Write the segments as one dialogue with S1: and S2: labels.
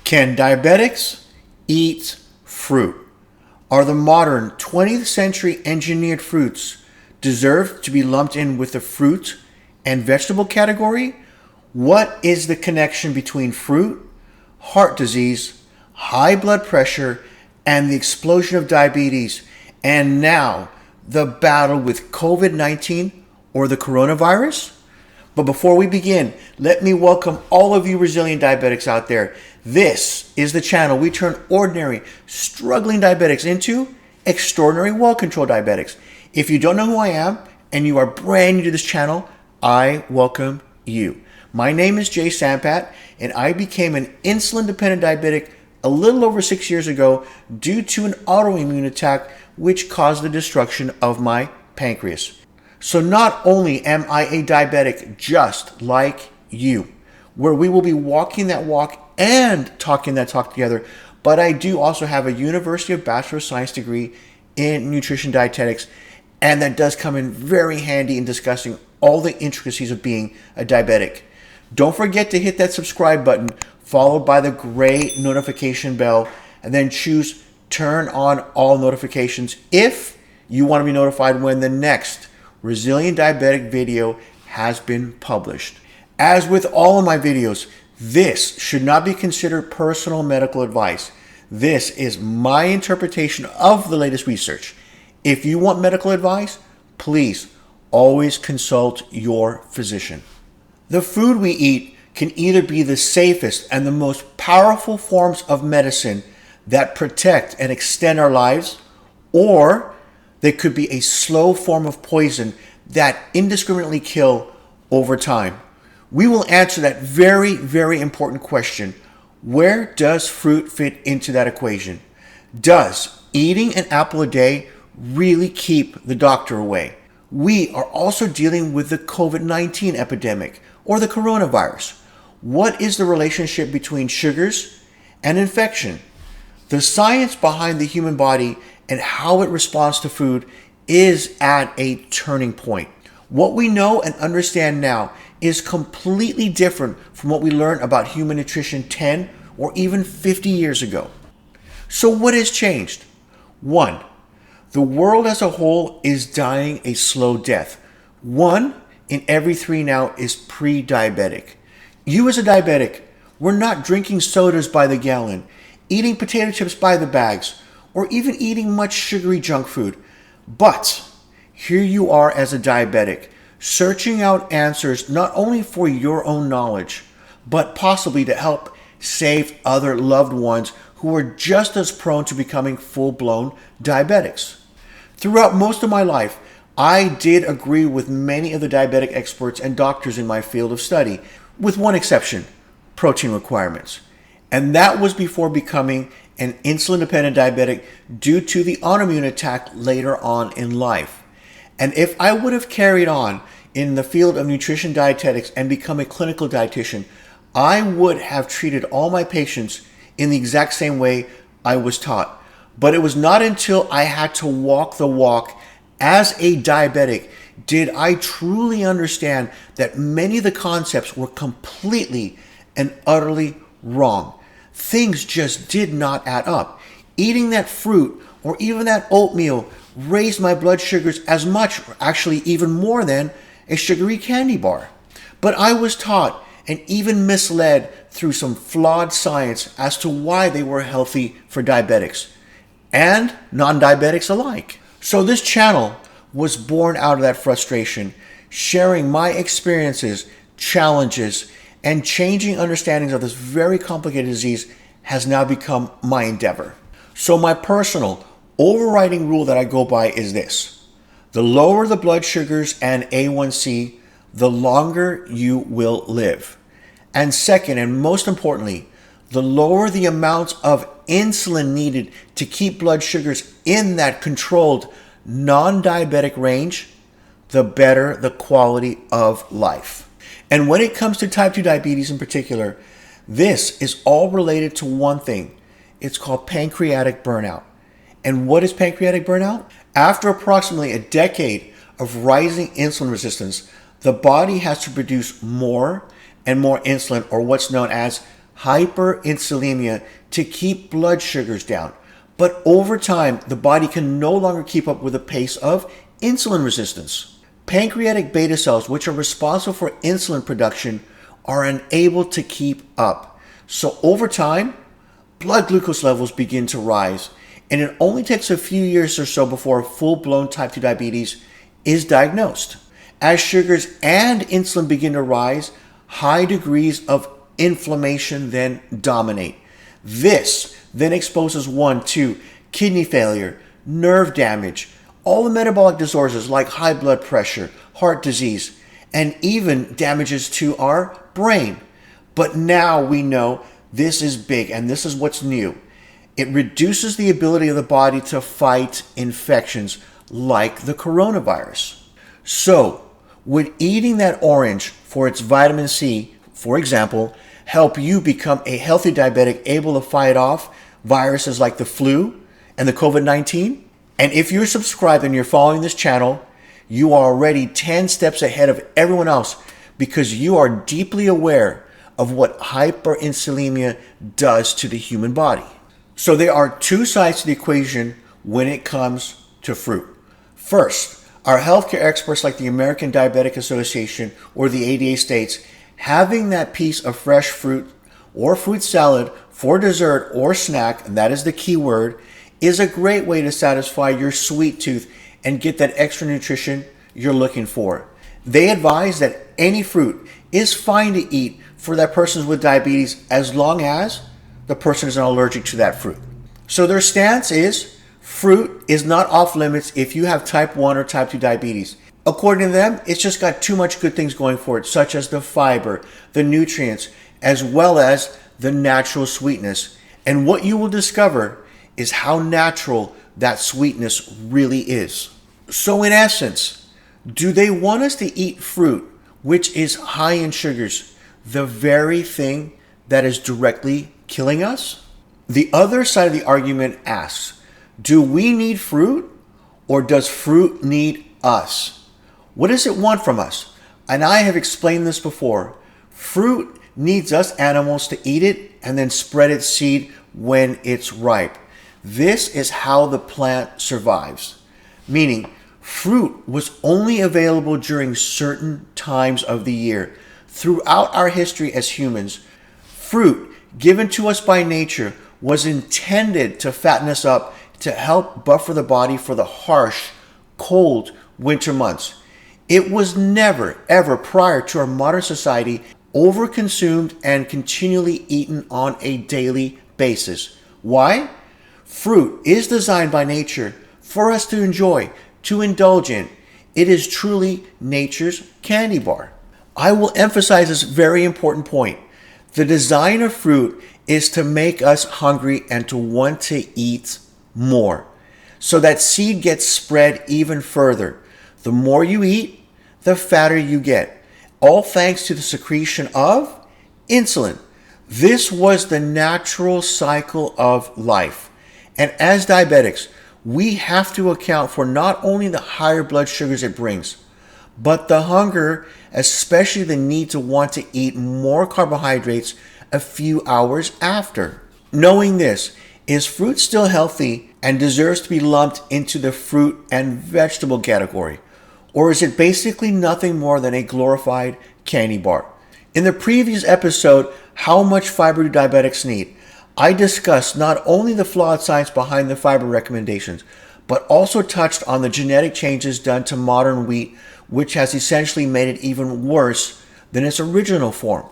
S1: Can diabetics eat fruit? Are the modern 20th century engineered fruits deserve to be lumped in with the fruit and vegetable category? What is the connection between fruit, heart disease, high blood pressure, and the explosion of diabetes, and now the battle with COVID-19 or the coronavirus? But before we begin, let me welcome all of you resilient diabetics out there. This is the channel we turn ordinary, struggling diabetics into extraordinary, well-controlled diabetics. If you don't know who I am and you are brand new to this channel, I welcome you. My name is Sampat, and I became an insulin-dependent diabetic a little over 6 years ago due to an autoimmune attack which caused the destruction of my pancreas. So not only am I a diabetic just like you, where we will be walking that walk and talking that talk together, but I do also have a University of Bachelor of Science degree in nutrition dietetics, and that does come in very handy in discussing all the intricacies of being a diabetic. Don't forget to hit that subscribe button, followed by the gray notification bell, and then choose turn on all notifications if you want to be notified when the next Resilient Diabetic video has been published. As with all of my videos, this should not be considered personal medical advice. This is my interpretation of the latest research. If you want medical advice, please always consult your physician. The food we eat can either be the safest and the most powerful forms of medicine that protect and extend our lives, or they could be a slow form of poison that indiscriminately kill over time. We will answer that very, very important question. Where does fruit fit into that equation? Does eating an apple a day really keep the doctor away? We are also dealing with the COVID-19 epidemic or the coronavirus. What is the relationship between sugars and infection? The science behind the human body and how it responds to food is at a turning point. What we know and understand now is completely different from what we learned about human nutrition 10 or even 50 years ago. So what has changed? 1. The world as a whole is dying a slow death. 1 in every 3 now is pre-diabetic. You as a diabetic, we're not drinking sodas by the gallon, eating potato chips by the bags, or even eating much sugary junk food. But here you are as a diabetic, searching out answers not only for your own knowledge, but possibly to help save other loved ones who are just as prone to becoming full-blown diabetics. Throughout most of my life, I did agree with many of the diabetic experts and doctors in my field of study, with one exception: protein requirements. And that was before becoming an insulin-dependent diabetic due to the autoimmune attack later on in life. And if I would have carried on in the field of nutrition dietetics and become a clinical dietitian, I would have treated all my patients in the exact same way I was taught. But it was not until I had to walk the walk as a diabetic did I truly understand that many of the concepts were completely and utterly wrong. Things just did not add up. Eating that fruit or even that oatmeal raised my blood sugars as much, or actually even more than a sugary candy bar. But I was taught and even misled through some flawed science as to why they were healthy for diabetics and non-diabetics alike. So this channel was born out of that frustration, sharing my experiences, challenges, and changing understandings of this very complicated disease has now become my endeavor. So my personal overriding rule that I go by is this: the lower the blood sugars and A1C, the longer you will live. And second, and most importantly, the lower the amounts of insulin needed to keep blood sugars in that controlled non-diabetic range, the better the quality of life. And when it comes to type 2 diabetes in particular, this is all related to one thing. It's called pancreatic burnout. And what is pancreatic burnout? After approximately a decade of rising insulin resistance, the body has to produce more and more insulin, or what's known as hyperinsulinemia to keep blood sugars down. But over time, the body can no longer keep up with the pace of insulin resistance. Pancreatic beta cells, which are responsible for insulin production, are unable to keep up. So over time, blood glucose levels begin to rise, and it only takes a few years or so before full-blown type 2 diabetes is diagnosed. As sugars and insulin begin to rise, high degrees of inflammation then dominate. This then exposes one to kidney failure, nerve damage, all the metabolic disorders like high blood pressure, heart disease, and even damages to our brain. But now we know this is big, and this is what's new. It reduces the ability of the body to fight infections like the coronavirus. So, would eating that orange for its vitamin C, for example, help you become a healthy diabetic able to fight off viruses like the flu and the COVID-19? And if you're subscribed and you're following this channel, you are already 10 steps ahead of everyone else because you are deeply aware of what hyperinsulinemia does to the human body. So there are two sides to the equation when it comes to fruit. First, our healthcare experts like the American Diabetic Association or the ADA states, having that piece of fresh fruit or fruit salad for dessert or snack, and that is the key word, is a great way to satisfy your sweet tooth and get that extra nutrition you're looking for. They advise that any fruit is fine to eat for that person with diabetes as long as the person is not allergic to that fruit. So their stance is fruit is not off limits if you have type 1 or type 2 diabetes. According to them, it's just got too much good things going for it, such as the fiber, the nutrients, as well as the natural sweetness. And what you will discover is how natural that sweetness really is. So in essence, do they want us to eat fruit, which is high in sugars, the very thing that is directly killing us? The other side of the argument asks, do we need fruit or does fruit need us? What does it want from us? And I have explained this before. Fruit needs us animals to eat it and then spread its seed when it's ripe. This is how the plant survives. Meaning, fruit was only available during certain times of the year. Throughout our history as humans, fruit given to us by nature was intended to fatten us up to help buffer the body for the harsh, cold winter months. It was never, ever prior to our modern society overconsumed and continually eaten on a daily basis. Why? Fruit is designed by nature for us to enjoy, to indulge in. It is truly nature's candy bar. I will emphasize this very important point. The design of fruit is to make us hungry and to want to eat more. So that seed gets spread even further. The more you eat, the fatter you get. All thanks to the secretion of insulin. This was the natural cycle of life. And as diabetics, we have to account for not only the higher blood sugars it brings, but the hunger, especially the need to want to eat more carbohydrates a few hours after. Knowing this, is fruit still healthy and deserves to be lumped into the fruit and vegetable category? Or is it basically nothing more than a glorified candy bar? In the previous episode, How Much Fiber Do Diabetics Need?, I discussed not only the flawed science behind the fiber recommendations, but also touched on the genetic changes done to modern wheat, which has essentially made it even worse than its original form.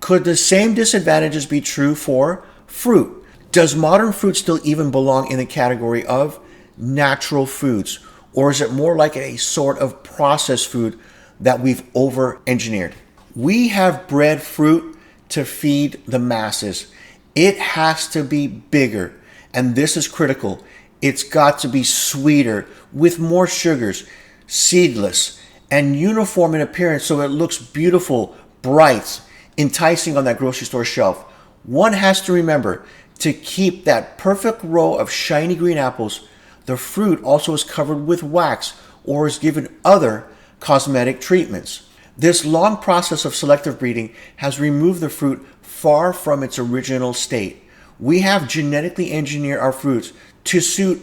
S1: Could the same disadvantages be true for fruit? Does modern fruit still even belong in the category of natural foods? Or is it more like a sort of processed food that we've over-engineered? We have bred fruit to feed the masses. It has to be bigger, and this is critical. It's got to be sweeter, with more sugars, seedless, and uniform in appearance so it looks beautiful, bright, enticing on that grocery store shelf. One has to remember, to keep that perfect row of shiny green apples, the fruit also is covered with wax or is given other cosmetic treatments. This long process of selective breeding has removed the fruit far from its original state. We have genetically engineered our fruits to suit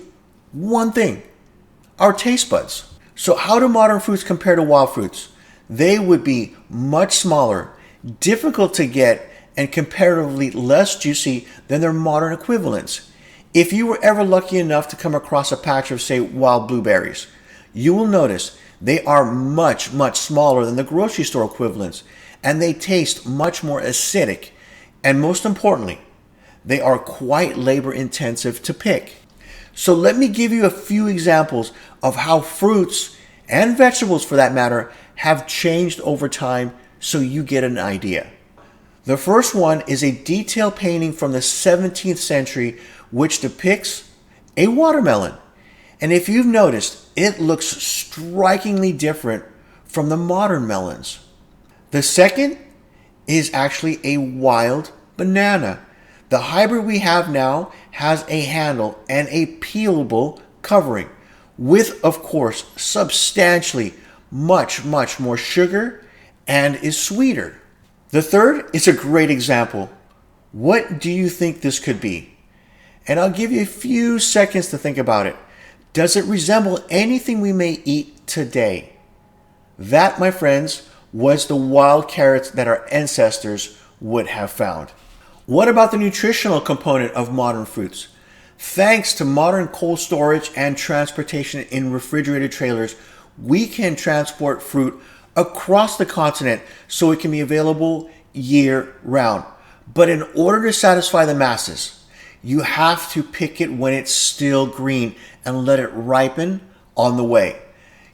S1: one thing: our taste buds. So how do modern fruits compare to wild fruits? They would be much smaller, difficult to get, and comparatively less juicy than their modern equivalents. If you were ever lucky enough to come across a patch of, say, wild blueberries, you will notice they are much, much smaller than the grocery store equivalents, and they taste much more acidic. And most importantly, they are quite labor intensive to pick. So let me give you a few examples of how fruits, and vegetables for that matter, have changed over time so you get an idea. The first one is a detail painting from the 17th century which depicts a watermelon. And if you've noticed, it looks strikingly different from the modern melons. The second is actually a wild banana. The hybrid we have now has a handle and a peelable covering with, of course, substantially much more sugar and is sweeter. The third is a great example. What do you think this could be? And I'll give you a few seconds to think about it. Does it resemble anything we may eat today? That, my friends, was the wild carrots that our ancestors would have found. What about the nutritional component of modern fruits? Thanks to modern cold storage and transportation in refrigerated trailers, we can transport fruit across the continent so it can be available year-round. But in order to satisfy the masses, you have to pick it when it's still green and let it ripen on the way.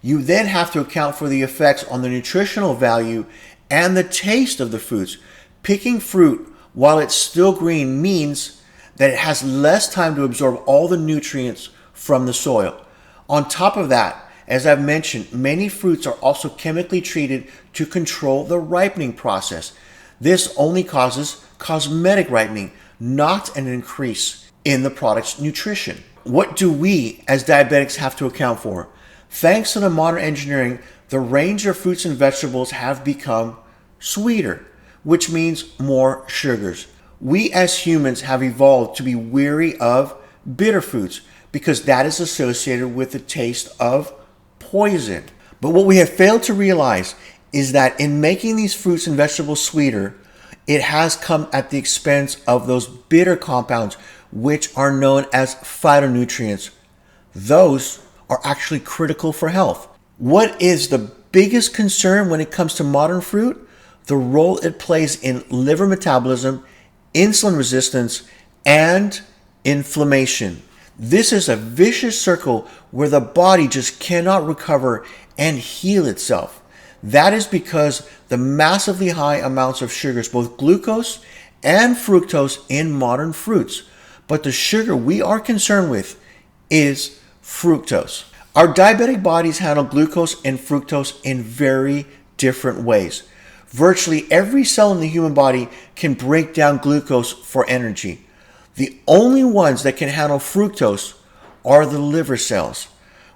S1: You then have to account for the effects on the nutritional value and the taste of the fruits. Picking fruit while it's still green means that it has less time to absorb all the nutrients from the soil. On top of that, as I've mentioned, many fruits are also chemically treated to control the ripening process. This only causes cosmetic ripening, not an increase in the product's nutrition. What do we as diabetics have to account for? Thanks to the modern engineering, the range of fruits and vegetables have become sweeter, which means more sugars. We as humans have evolved to be weary of bitter fruits because that is associated with the taste of poison. But what we have failed to realize is that in making these fruits and vegetables sweeter, it has come at the expense of those bitter compounds, which are known as phytonutrients. Those are actually critical for health. What is the biggest concern when it comes to modern fruit? The role it plays in liver metabolism, insulin resistance, and inflammation. This is a vicious circle where the body just cannot recover and heal itself. That is because the massively high amounts of sugars, both glucose and fructose in modern fruits. But the sugar we are concerned with is fructose. Our diabetic bodies handle glucose and fructose in very different ways. Virtually every cell in the human body can break down glucose for energy. The only ones that can handle fructose are the liver cells.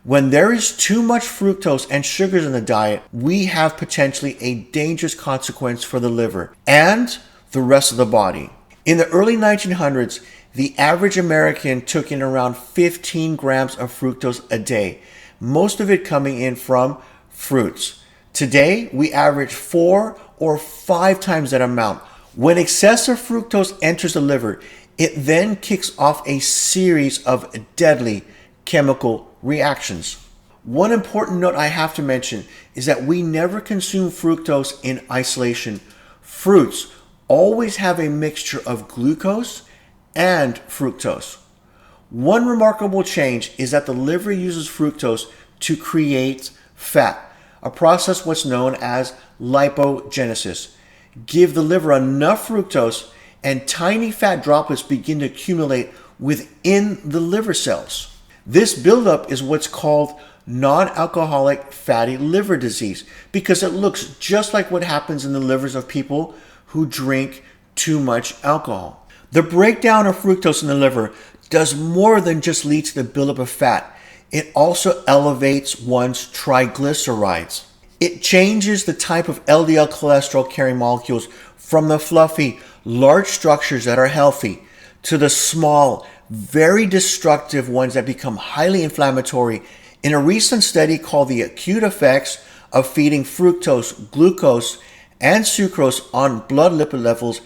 S1: When there is too much fructose and sugars in the diet, we have potentially a dangerous consequence for the liver and the rest of the body. In the early 1900s, the average American took in around 15 grams of fructose a day, most of it coming in from fruits. Today, we average 4 or 5 times that amount. When excessive fructose enters the liver, it then kicks off a series of deadly chemical reactions. One important note I have to mention is that we never consume fructose in isolation. Fruits always have a mixture of glucose and fructose. One remarkable change is that the liver uses fructose to create fat, a process what's known as LipoGenesis. Give the liver enough fructose and tiny fat droplets begin to accumulate within the liver cells. This buildup is what's called non-alcoholic fatty liver disease because it looks just like what happens in the livers of people who drink too much alcohol. The breakdown of fructose in the liver does more than just lead to the buildup of fat. It also elevates one's triglycerides. It changes the type of LDL cholesterol carrying molecules from the fluffy, large structures that are healthy to the small, very destructive ones that become highly inflammatory. In a recent study called The Acute Effects of Feeding Fructose, Glucose, and Sucrose on Blood Lipid Levels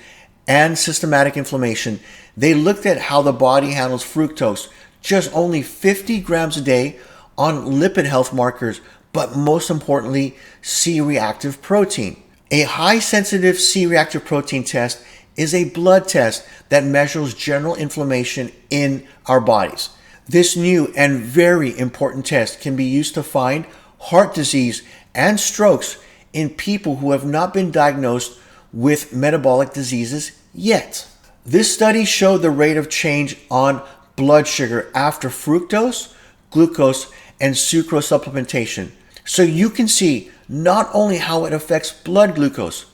S1: and Systematic Inflammation, they looked at how the body handles fructose, just only 50 grams a day, on lipid health markers, but most importantly, C-reactive protein. A high-sensitive C-reactive protein test is a blood test that measures general inflammation in our bodies. This new and very important test can be used to find heart disease and strokes in people who have not been diagnosed with metabolic diseases yet. This study showed the rate of change on blood sugar after fructose, glucose, and sucrose supplementation. So you can see not only how it affects blood glucose,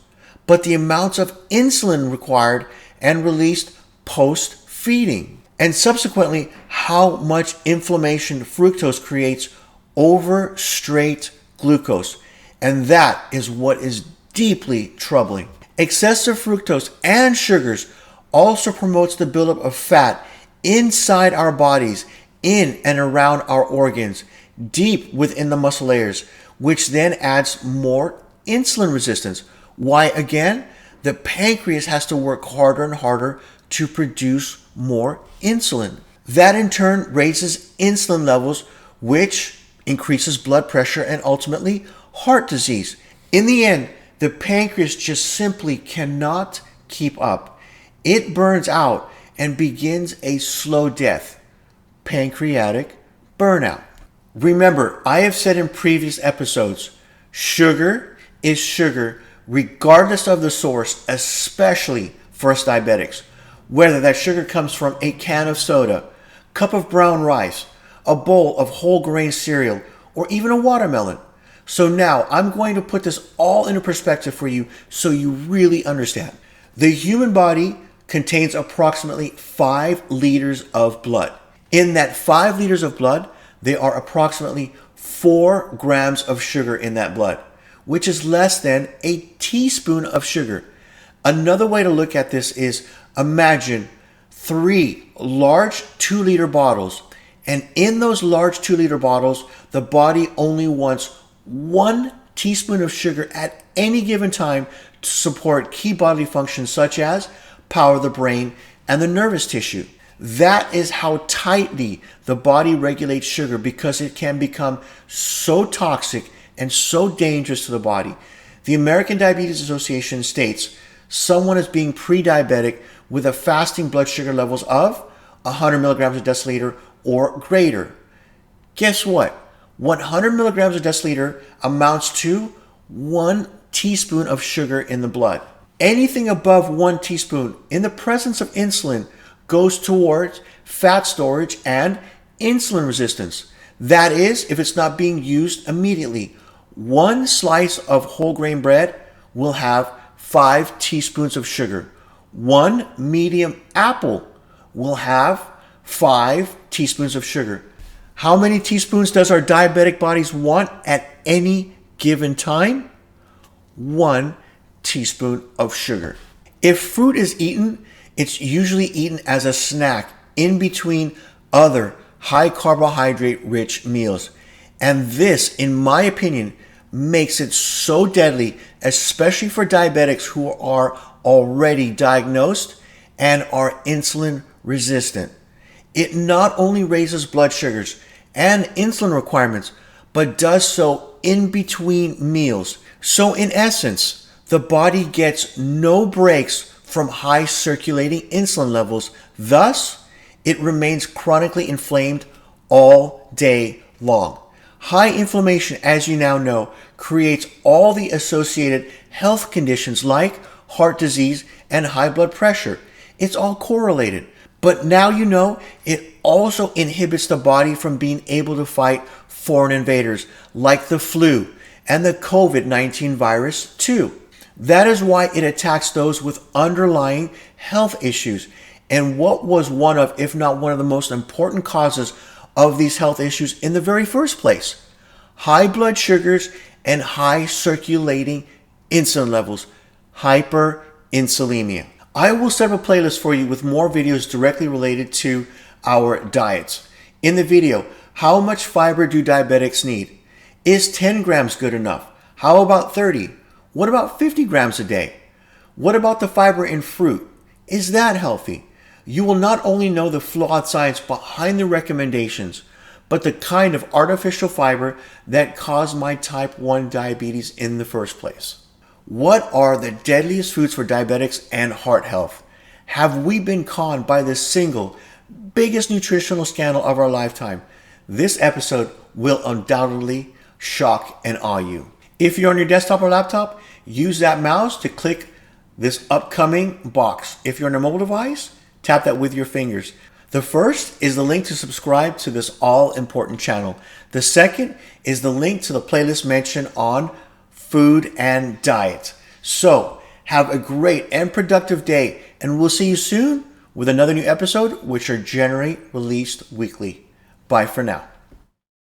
S1: but the amounts of insulin required and released post-feeding, and subsequently how much inflammation fructose creates over straight glucose. And that is what is deeply troubling. Excessive fructose and sugars also promotes the buildup of fat inside our bodies, in and around our organs, deep within the muscle layers, which then adds more insulin resistance. Why again? The pancreas has to work harder and harder to produce more insulin. That in turn raises insulin levels, which increases blood pressure and ultimately heart disease. In the end, the pancreas just simply cannot keep up. It burns out and begins a slow death, pancreatic burnout. Remember, I have said in previous episodes, sugar is sugar regardless of the source, especially for us diabetics. Whether that sugar comes from a can of soda, cup of brown rice, a bowl of whole grain cereal, or even a watermelon. So now I'm going to put this all into perspective for you so you really understand. The human body contains approximately 5 liters of blood. In that 5 liters of blood, there are approximately 4 grams of sugar in that blood, which is less than a teaspoon of sugar. Another way to look at this is imagine 3 large 2-liter bottles, and in those large 2-liter bottles, the body only wants 1 teaspoon of sugar at any given time to support key bodily functions such as power the brain and the nervous tissue. That is how tightly the body regulates sugar, because it can become so toxic and so dangerous to the body. The American Diabetes Association states someone is being pre-diabetic with a fasting blood sugar levels of 100 milligrams a deciliter or greater. Guess what? 100 milligrams a deciliter amounts to 1 teaspoon of sugar in the blood. Anything above 1 teaspoon in the presence of insulin goes towards fat storage and insulin resistance. That is, if it's not being used immediately. 1 slice of whole grain bread will have 5 teaspoons of sugar. 1 medium apple will have 5 teaspoons of sugar. How many teaspoons does our diabetic bodies want at any given time? 1 teaspoon of sugar. If fruit is eaten, it's usually eaten as a snack in between other high carbohydrate rich meals. And this, in my opinion, makes it so deadly, especially for diabetics who are already diagnosed and are insulin resistant. It not only raises blood sugars and insulin requirements, but does so in between meals. So in essence, the body gets no breaks from high circulating insulin levels. Thus, it remains chronically inflamed all day long. High inflammation, as you now know, creates all the associated health conditions like heart disease and high blood pressure. It's all correlated. But now you know it also inhibits the body from being able to fight foreign invaders like the flu and the COVID-19 virus too. That is why it attacks those with underlying health issues. And what was one of, if not one of the most important causes of these health issues in the very first place? High blood sugars and high circulating insulin levels, hyperinsulinemia. I will set up a playlist for you with more videos directly related to our diets. In the video, how much fiber do diabetics need? Is 10 grams good enough? How about 30? What about 50 grams a day? What about the fiber in fruit? Is that healthy? You will not only know the flawed science behind the recommendations, but the kind of artificial fiber that caused my type 1 diabetes in the first place. What are the deadliest foods for diabetics and heart health? Have we been conned by the single biggest nutritional scandal of our lifetime? This episode will undoubtedly shock and awe you. If you're on your desktop or laptop, use that mouse to click this upcoming box. If you're on a mobile device, tap that with your fingers. The first is the link to subscribe to this all-important channel. The second is the link to the playlist mentioned on food and diet. So, have a great and productive day, and we'll see you soon with another new episode, which are generally released weekly. Bye for now.